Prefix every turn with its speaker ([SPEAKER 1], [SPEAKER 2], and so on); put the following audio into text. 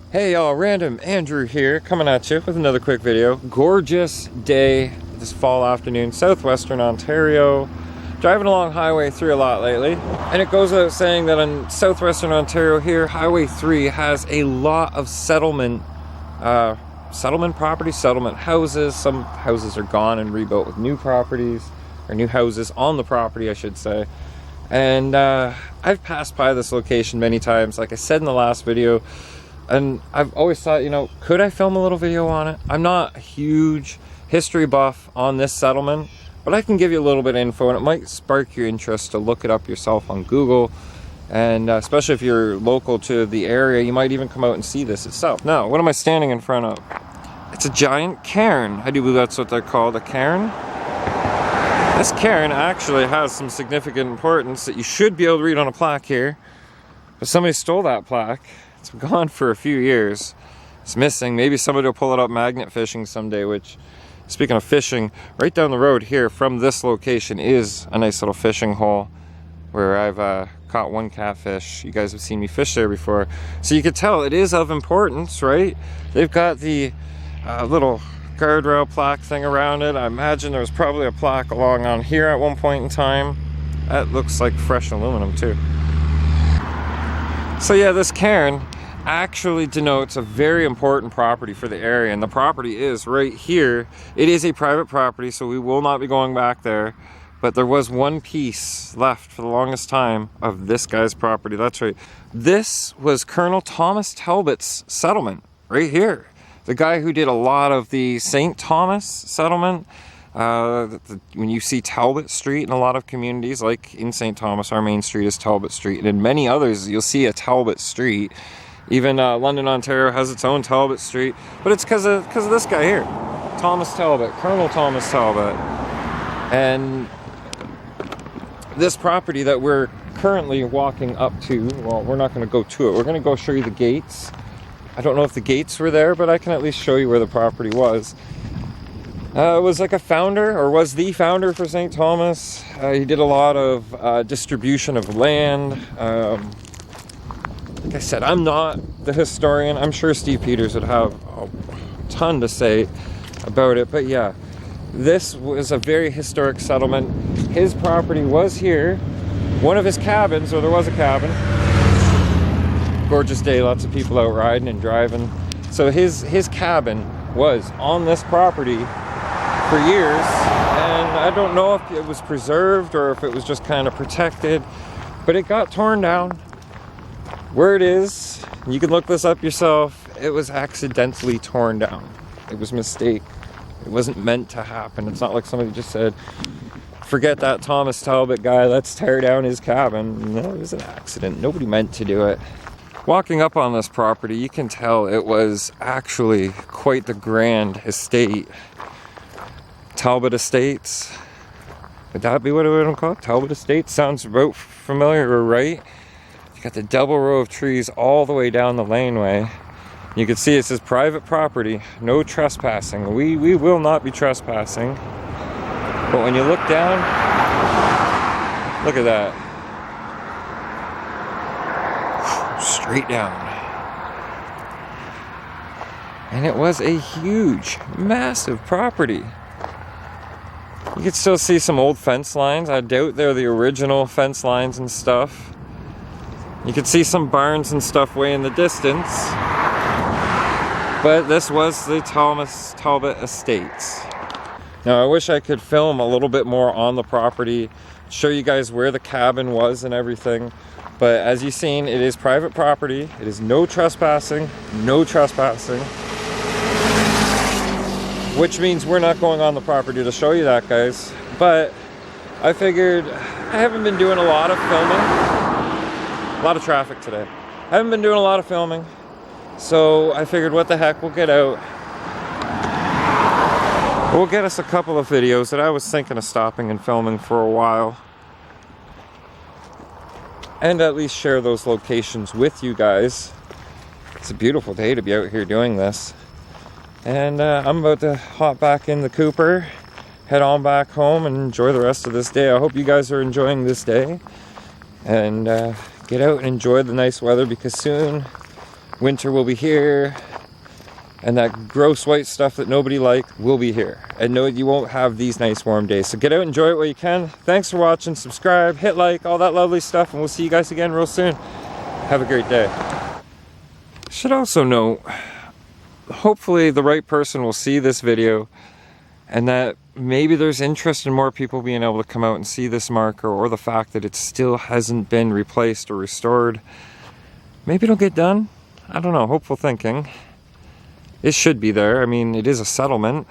[SPEAKER 1] Hey y'all, Random Andrew here, coming at you with another quick video. Gorgeous day this fall afternoon, southwestern Ontario. Driving along Highway 3 a lot lately, and it goes without saying that in southwestern Ontario here, Highway 3 has a lot of settlement properties, settlement houses. Some houses are gone and rebuilt with new properties, or new houses on the property, I should say. And I've passed by this location many times, like I said in the last video. And I've always thought, you know, could I film a little video on it? I'm not a huge history buff on this settlement, but I can give you a little bit of info, and it might spark your interest to look it up yourself on Google. And especially if you're local to the area, you might even come out and see this itself. Now, what am I standing in front of? It's a giant cairn. I do believe that's what they're called, a cairn. This cairn actually has some significant importance that you should be able to read on a plaque here. But somebody stole that plaque. It's been gone for a few years. It's missing. Maybe somebody will pull it up magnet fishing someday, which, speaking of fishing, right down the road here from this location is a nice little fishing hole where I've caught one catfish. You guys have seen me fish there before. So you could tell it is of importance, right? They've got the little guardrail plaque thing around it. I imagine there was probably a plaque along on here at one point in time. That looks like fresh aluminum too. So yeah, this cairn actually denotes a very important property for the area, and the property is right here. It is a private property, so we will not be going back there, but there was one piece left for the longest time of this guy's property. That's right, this was Colonel Thomas Talbot's settlement right here, the guy who did a lot of the St. Thomas settlement. When you see Talbot Street in a lot of communities, like in St. Thomas, our main street is Talbot Street, and in many others you'll see a Talbot Street. Even London, Ontario has its own Talbot Street, but it's because of this guy here, Thomas Talbot, Colonel Thomas Talbot. And this property that we're currently walking up to, well, we're not going to go to it, we're going to go show you the gates. I don't know if the gates were there, but I can at least show you where the property was. It was like a founder, or was the founder for St. Thomas. He did a lot of distribution of land. Like I said, I'm not the historian. I'm sure Steve Peters would have a ton to say about it. But yeah, this was a very historic settlement. His property was here. One of his cabins, or there was a cabin. Gorgeous day, lots of people out riding and driving. So his cabin was on this property for years, and I don't know if it was preserved or if it was just kind of protected, but it got torn down. Where it is, you can look this up yourself, it was accidentally torn down. It was a mistake. It wasn't meant to happen. It's not like somebody just said, forget that Thomas Talbot guy, let's tear down his cabin. No, it was an accident. Nobody meant to do it. Walking up on this property, you can tell it was actually quite the grand estate. Talbot Estates. Would that be what it would call it? Talbot Estates sounds about familiar, or right? You got the double row of trees all the way down the laneway. You can see it says private property, no trespassing. We will not be trespassing. But when you look down, look at that. Straight down. And it was a huge, massive property. You can still see some old fence lines. I doubt they're the original fence lines and stuff. You can see some barns and stuff way in the distance. But this was the Thomas Talbot Estates. Now I wish I could film a little bit more on the property, show you guys where the cabin was and everything. But as you've seen, it is private property. It is no trespassing, no trespassing. Which means we're not going on the property to show you that, guys. But I figured I haven't been doing a lot of filming. A lot of traffic today. I haven't been doing a lot of filming. So I figured, what the heck, we'll get out. We'll get us a couple of videos that I was thinking of stopping and filming for a while. And at least share those locations with you guys. It's a beautiful day to be out here doing this. And I'm about to hop back in the Cooper, head on back home, and enjoy the rest of this day. I hope you guys are enjoying this day. And get out and enjoy the nice weather, because soon winter will be here, and that gross white stuff that nobody liked will be here. And no, you won't have these nice warm days. So get out, enjoy it while you can. Thanks for watching, subscribe, hit like, all that lovely stuff, and we'll see you guys again real soon. Have a great day. Should also note, hopefully the right person will see this video, and that maybe there's interest in more people being able to come out and see this marker, or the fact that it still hasn't been replaced or restored. Maybe it'll get done. I don't know, hopeful thinking. It should be there. I mean, it is a settlement.